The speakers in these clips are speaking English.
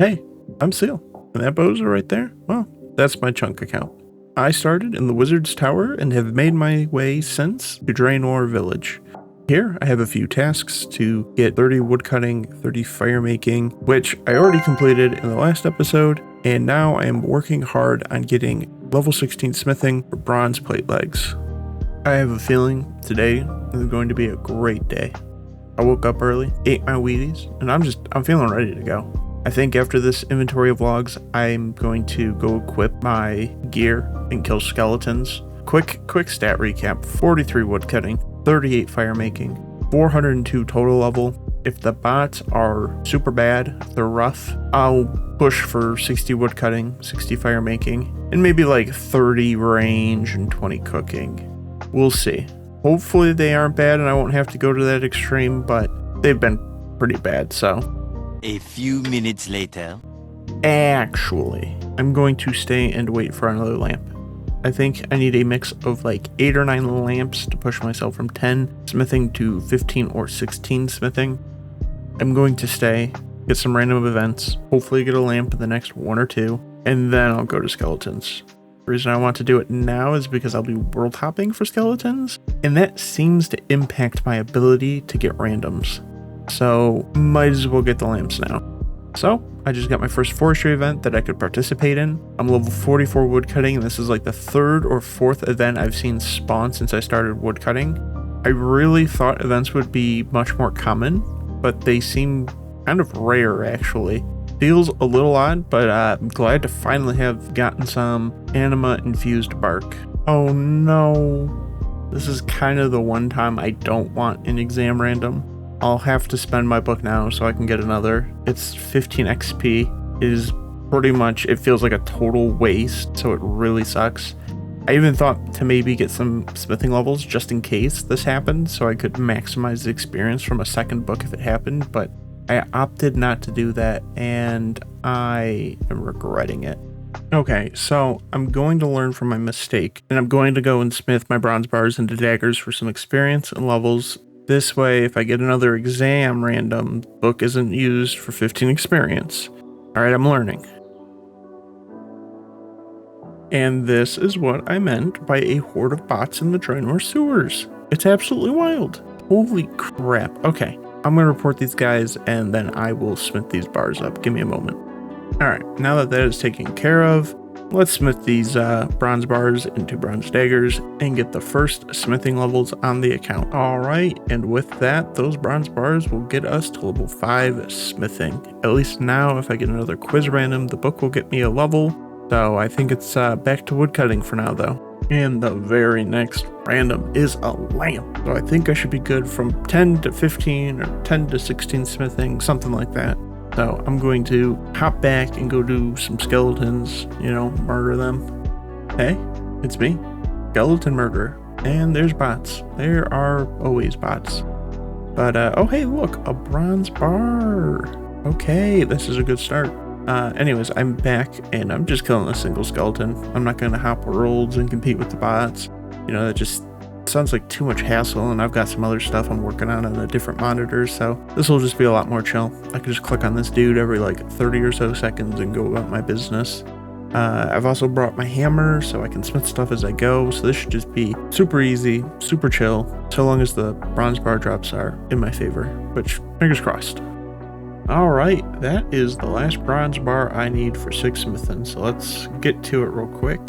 Hey, I'm Seal, and that bozo right there, well, that's my chunk account. I started in the Wizard's Tower and have made my way since to Draenor Village. Here, I have a few tasks to get 30 woodcutting, 30 fire making, which I already completed in the last episode, and now I am working hard on getting level 16 smithing for bronze plate legs. I have a feeling today is going to be a great day. I woke up early, ate my Wheaties, and I'm feeling ready to go. I think after this inventory of logs, I'm going to go equip my gear and kill skeletons. Quick stat recap: 43 woodcutting, 38 fire making, 402 total level. If the bots are super bad, if they're rough, I'll push for 60 woodcutting, 60 fire making, and maybe like 30 range and 20 cooking. We'll see. Hopefully they aren't bad and I won't have to go to that extreme, but they've been pretty bad, so. A few minutes later. Actually, I'm going to stay and wait for another lamp. I think I need a mix of like 8 or 9 lamps to push myself from 10 smithing to 15 or 16 smithing. I'm going to stay, get some random events, hopefully get a lamp in the next 1 or 2, and then I'll go to skeletons. The reason I want to do it now is because I'll be world hopping for skeletons, and that seems to impact my ability to get randoms. So might as well get the lamps now. So I just got my first forestry event that I could participate in. I'm level 44 woodcutting, and this is like the 3rd or 4th event I've seen spawn since I started woodcutting. I really thought events would be much more common, but they seem kind of rare actually. Feels a little odd, but I'm glad to finally have gotten some anima infused bark. Oh no, this is kind of the one time I don't want an exam random. I'll have to spend my book now so I can get another. It's 15 XP. It is pretty much, it feels like a total waste, so it really sucks. I even thought to maybe get some smithing levels just in case this happened, so I could maximize the experience from a second book if it happened, but I opted not to do that, and I am regretting it. Okay, so I'm going to learn from my mistake, and I'm going to go and smith my bronze bars into daggers for some experience and levels. This way, if I get another exam random, the book isn't used for 15 experience. Alright, I'm learning. And this is what I meant by a horde of bots in the Draenor sewers. It's absolutely wild. Holy crap. Okay, I'm going to report these guys and then I will smith these bars up. Give me a moment. Alright, now that is taken care of, let's smith these bronze bars into bronze daggers and get the first smithing levels on the account. Alright, and with that, those bronze bars will get us to level 5 smithing. At least now, if I get another quiz random, the book will get me a level. So I think it's back to woodcutting for now though. And the very next random is a lamp. So I think I should be good from 10 to 15 or 10 to 16 smithing, something like that. So I'm going to hop back and go do some skeletons, murder them. Hey, it's me, skeleton murderer. And there's bots. There are always bots. But, oh hey, look, a bronze bar. Okay, this is a good start. Anyways, I'm back and I'm just killing a single skeleton. I'm not going to hop worlds and compete with the bots. That just sounds like too much hassle, and I've got some other stuff I'm working on a different monitor, so this will just be a lot more chill. I can just click on this dude every like 30 or so seconds and go about my business. I've also brought my hammer so I can smith stuff as I go, so this should just be super easy, super chill, so long as the bronze bar drops are in my favor, which, fingers crossed. Alright, that is the last bronze bar I need for 6 smithing, so let's get to it real quick.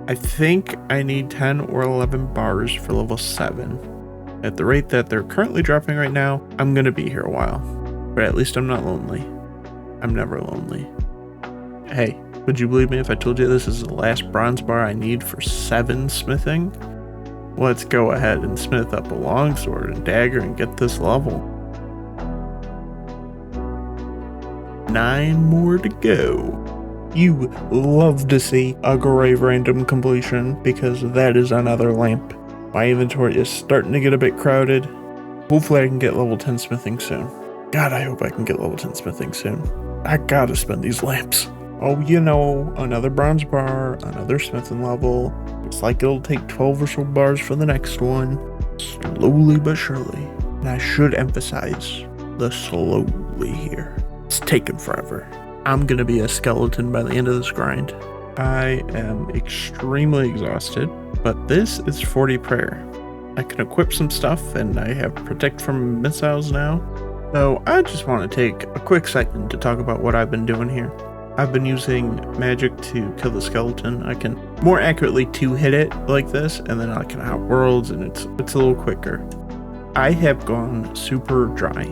I think I need 10 or 11 bars for level 7. At the rate that they're currently dropping right now, I'm going to be here a while. But at least I'm not lonely. I'm never lonely. Hey, would you believe me if I told you this is the last bronze bar I need for 7 smithing? Let's go ahead and smith up a longsword and dagger and get this level. 9 more to go. You love to see a grave random completion because that is another lamp. My inventory is starting to get a bit crowded. Hopefully I can get level 10 smithing soon. God, I hope I can get level 10 smithing soon. I gotta spend these lamps. Oh, another bronze bar, another smithing level. Looks like it'll take 12 or so bars for the next one. Slowly but surely. And I should emphasize the slowly here. It's taken forever. I'm gonna be a skeleton by the end of this grind. I am extremely exhausted, but this is 40 prayer. I can equip some stuff, and I have protect from missiles now. So I just want to take a quick second to talk about what I've been doing here. I've been using magic to kill the skeleton. I can more accurately two-hit it like this, and then I can outworlds, and it's a little quicker. I have gone super dry.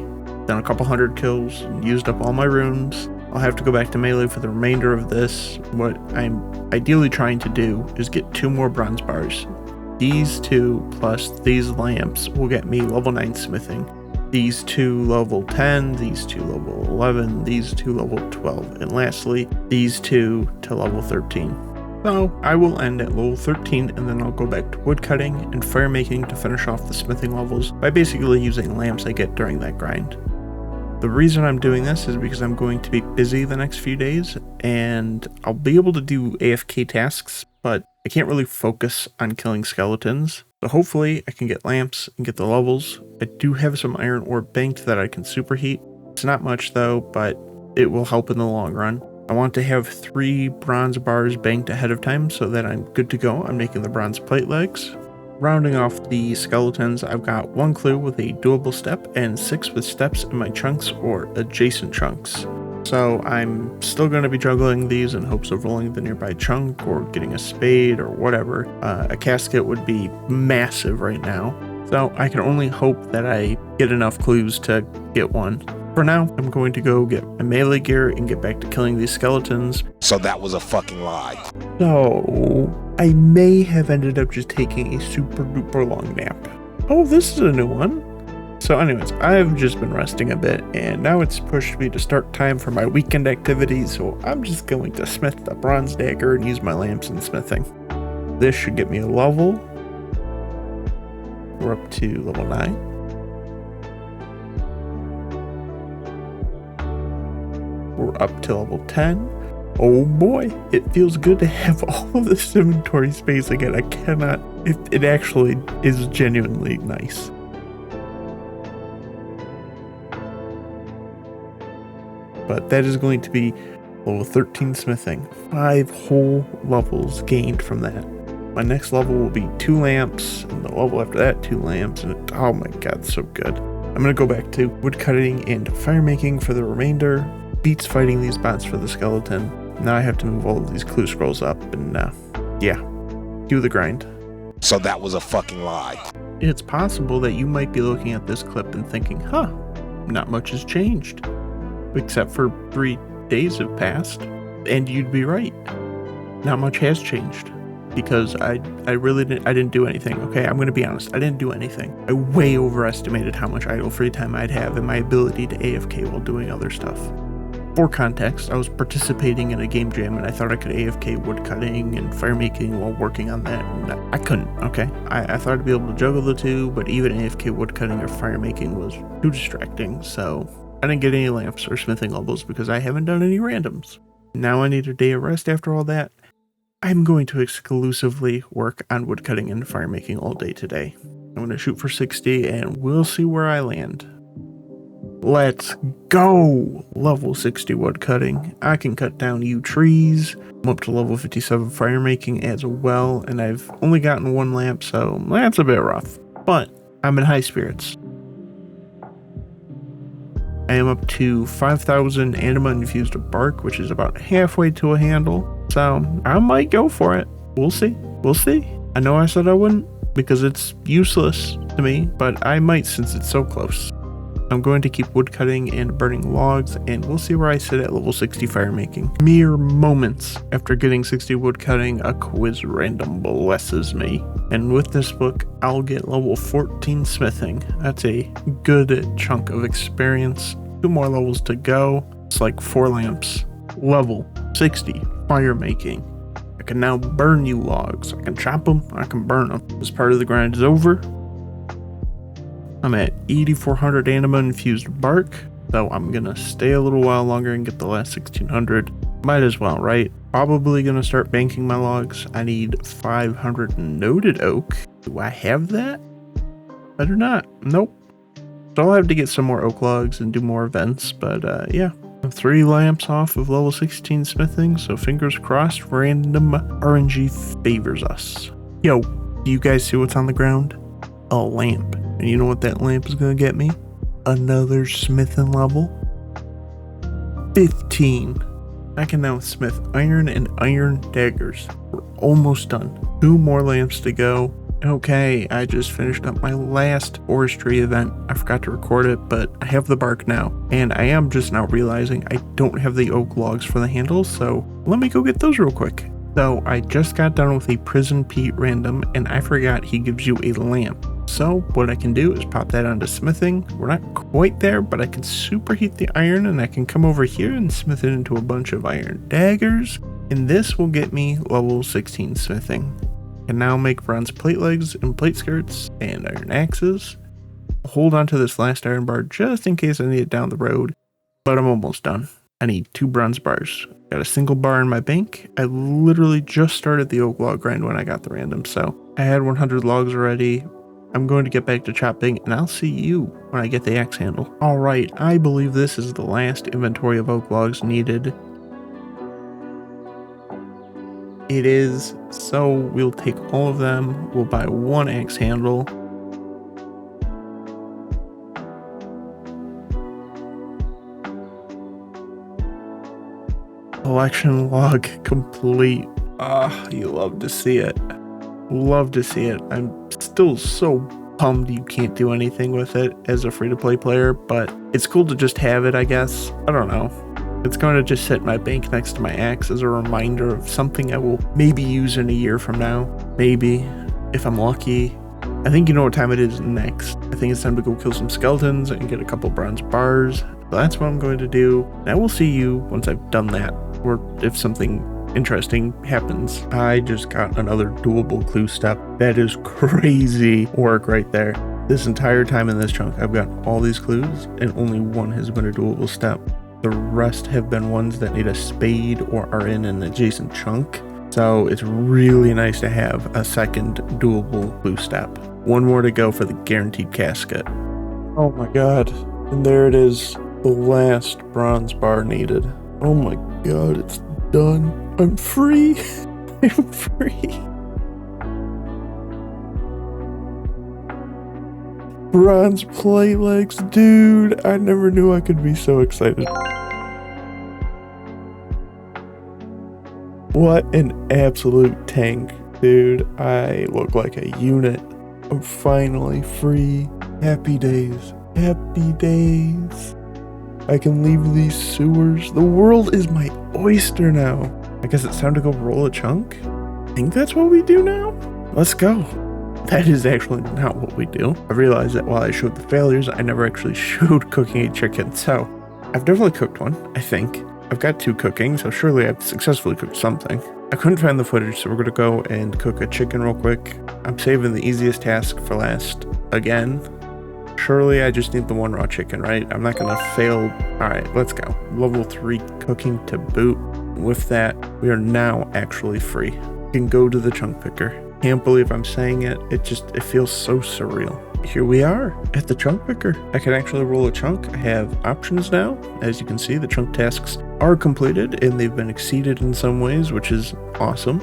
Done a couple hundred kills, and used up all my runes. I'll have to go back to melee for the remainder of this. What I'm ideally trying to do is get 2 more bronze bars. These 2 plus these lamps will get me level 9 smithing. These 2 level 10, these 2 level 11, these 2 level 12, and lastly, these 2 to level 13. So I will end at level 13, and then I'll go back to woodcutting and fire making to finish off the smithing levels by basically using lamps I get during that grind. The reason I'm doing this is because I'm going to be busy the next few days, and I'll be able to do AFK tasks, but I can't really focus on killing skeletons. So hopefully I can get lamps and get the levels. I do have some iron ore banked that I can superheat. It's not much though, but it will help in the long run. I want to have 3 bronze bars banked ahead of time so that I'm good to go on making the bronze plate legs. Rounding off the skeletons, I've got 1 clue with a doable step and 6 with steps in my chunks or adjacent chunks. So I'm still going to be juggling these in hopes of rolling the nearby chunk or getting a spade or whatever. A casket would be massive right now. So I can only hope that I get enough clues to get one. For now, I'm going to go get my melee gear and get back to killing these skeletons. So that was a fucking lie. So I may have ended up just taking a super duper long nap. Oh, this is a new one. So anyways, I've just been resting a bit, and now it's pushed me to start time for my weekend activities, so I'm just going to smith the bronze dagger and use my lamps and smithing. This should get me a level. We're up to level 9. We're up to level 10. Oh boy, it feels good to have all of this inventory space again. I cannot, it actually is genuinely nice. But that is going to be level 13 smithing. 5 whole levels gained from that. My next level will be 2 lamps, and the level after that 2 lamps, and oh my god, so good. I'm going to go back to woodcutting and fire making for the remainder. Beats fighting these bots for the skeleton. Now I have to move all of these clue scrolls up and yeah, do the grind. So that was a fucking lie. It's possible that you might be looking at this clip and thinking, huh, not much has changed. Except for 3 days have passed, and you'd be right. Not much has changed, because I didn't do anything. Okay, I'm gonna be honest, I didn't do anything. I way overestimated how much idle free time I'd have and my ability to AFK while doing other stuff. For context, I was participating in a game jam and I thought I could AFK woodcutting and fire making while working on that, and I couldn't, okay? I thought I'd be able to juggle the two, but even AFK woodcutting or fire making was too distracting, so I didn't get any lamps or smithing levels because I haven't done any randoms. Now I need a day of rest after all that. I'm going to exclusively work on woodcutting and fire making all day today. I'm going to shoot for 60 and we'll see where I land. Let's go! Level 60 woodcutting. I can cut down yew trees. I'm up to level 57 fire making as well, and I've only gotten 1 lamp, so that's a bit rough. But I'm in high spirits. I am up to 5,000 anima infused bark, which is about halfway to a handle. So I might go for it. We'll see. We'll see. I know I said I wouldn't because it's useless to me, but I might since it's so close. I'm going to keep woodcutting and burning logs, and we'll see where I sit at level 60 fire making. Mere moments after getting 60 woodcutting, a quiz random blesses me. And with this book, I'll get level 14 smithing. That's a good chunk of experience. 2 more levels to go. It's like 4 lamps. Level 60 fire making. I can now burn you logs. I can chop them, I can burn them. This part of the grind is over. I'm at 8,400 anima infused bark, so I'm gonna stay a little while longer and get the last 1,600. Might as well, right? Probably gonna start banking my logs. I need 500 noted oak. Do I have that? I do not. Nope. So I'll have to get some more oak logs and do more events, but yeah. I'm 3 lamps off of level 16 smithing, so fingers crossed random RNG favors us. Yo, do you guys see what's on the ground? A lamp. And you know what that lamp is gonna get me? Another smithing level. 15. I can now smith iron and iron daggers. We're almost done. 2 more lamps to go. Okay, I just finished up my last forestry event. I forgot to record it, but I have the bark now. And I am just now realizing I don't have the oak logs for the handles, so let me go get those real quick. So I just got done with a Prison Pete random, and I forgot he gives you a lamp. So what I can do is pop that onto smithing. We're not quite there, but I can superheat the iron, and I can come over here and smith it into a bunch of iron daggers. And this will get me level 16 smithing. Can now make bronze plate legs and plate skirts and iron axes. Hold on to this last iron bar just in case I need it down the road, but I'm almost done. I need 2 bronze bars. Got a single bar in my bank. I literally just started the oak log grind when I got the random, so I had 100 logs already. I'm going to get back to chopping, and I'll see you when I get the axe handle. Alright, I believe this is the last inventory of oak logs needed. It is, so we'll take all of them. We'll buy 1 axe handle. Collection log complete. You love to see it. Love to see it. I'm still so bummed you can't do anything with it as a free-to-play player, but it's cool to just have it, I guess. I don't know. It's going to just sit in my bank next to my axe as a reminder of something I will maybe use in a year from now. Maybe, if I'm lucky. I think you know what time it is next. I think it's time to go kill some skeletons and get a couple bronze bars. So that's what I'm going to do. And I will see you once I've done that, or if something interesting happens. I just got another doable clue step. That is crazy work right there. This entire time in this chunk, I've got all these clues, and only one has been a doable step. The rest have been ones that need a spade or are in an adjacent chunk. So it's really nice to have a second doable clue step. 1 more to go for the guaranteed casket. Oh my god. And there it is. The last bronze bar needed. Oh my god, it's done. I'm free. I'm free. Bronze plate legs, dude. I never knew I could be so excited. What an absolute tank, dude. I look like a unit. I'm finally free. Happy days. Happy days. I can leave these sewers. The world is my oyster now. I guess it's time to go roll a chunk. I think that's what we do now. Let's go. That is actually not what we do. I realized that while I showed the failures, I never actually showed cooking a chicken. So I've definitely cooked one, I think. I've got 2 cooking, so surely I've successfully cooked something. I couldn't find the footage, so we're going to go and cook a chicken real quick. I'm saving the easiest task for last again. Surely I just need the 1 raw chicken, right? I'm not going to fail. Alright, let's go. Level 3 cooking to boot. With that, we are now actually free. We can go to the chunk picker. Can't believe I'm saying it. It feels so surreal. Here we are at the chunk picker. I can actually roll a chunk. I have options now. As you can see, the chunk tasks are completed and they've been exceeded in some ways, which is awesome.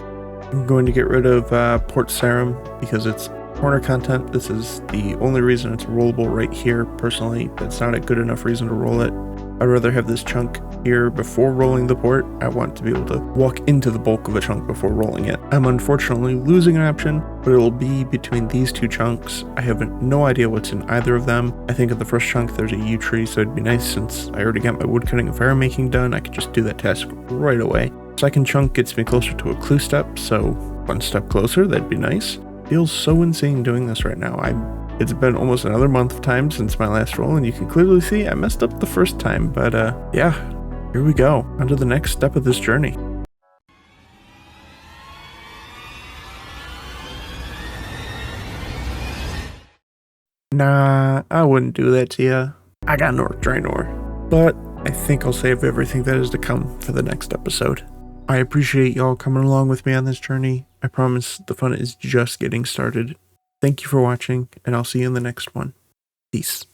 I'm going to get rid of Port Sarum because it's corner content. This is the only reason it's rollable right here. Personally, that's not a good enough reason to roll it. I'd rather have this chunk here before rolling the port. I want to be able to walk into the bulk of a chunk before rolling it. I'm unfortunately losing an option, but it'll be between these 2 chunks. I have no idea what's in either of them. I think in the first chunk there's a yew tree, so it'd be nice since I already got my wood cutting and fire making done. I could just do that task right away. Second chunk gets me closer to a clue step, so 1 step closer, that'd be nice. Feels so insane doing this right now. It's been almost another month of time since my last roll, and you can clearly see I messed up the first time, but yeah, here we go, on to the next step of this journey. Nah, I wouldn't do that to ya. I got North Draenor, but I think I'll save everything that is to come for the next episode. I appreciate y'all coming along with me on this journey. I promise the fun is just getting started. Thank you for watching, and I'll see you in the next one. Peace.